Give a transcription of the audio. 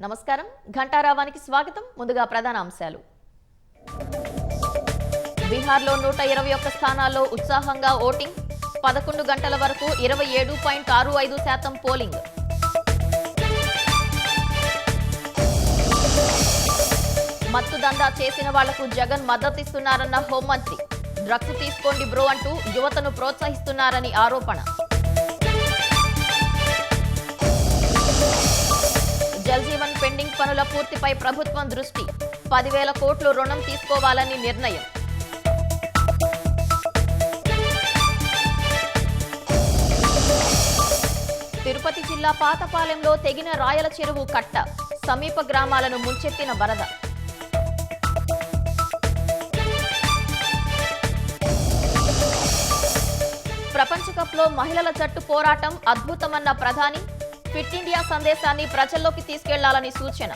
నమస్కారం ఘంటారావానికి స్వాగతం. ముందుగా ప్రధాన అంశాలు. బీహార్లో 121 స్థానాల్లో ఉత్సాహంగా ఓటింగ్. 11 గంటల వరకు 27.65% పోలింగ్. మత్తు దందా చేసిన వాళ్లకు జగన్ మద్దతిస్తున్నారన్న హోంమంత్రి. డ్రగ్స్ తీసుకోండి బ్రో అంటూ యువతను ప్రోత్సహిస్తున్నారని ఆరోపణ. జల్ జీవన్ పెండింగ్ పనుల పూర్తిపై ప్రభుత్వం దృష్టి. 10,000 కోట్లు రుణం తీసుకోవాలని నిర్ణయం. తిరుపతి జిల్లా పాతపాలెంలో తెగిన రాయల చెరువు కట్ట. సమీప గ్రామాలను ముంచెత్తిన వరద. ప్రపంచ కప్లో మహిళల జట్టు పోరాటం అద్భుతమన్న ప్రధాని. ఫిట్ ఇండియా సందేశాన్ని ప్రజల్లోకి తీసుకెళ్లాలని సూచన.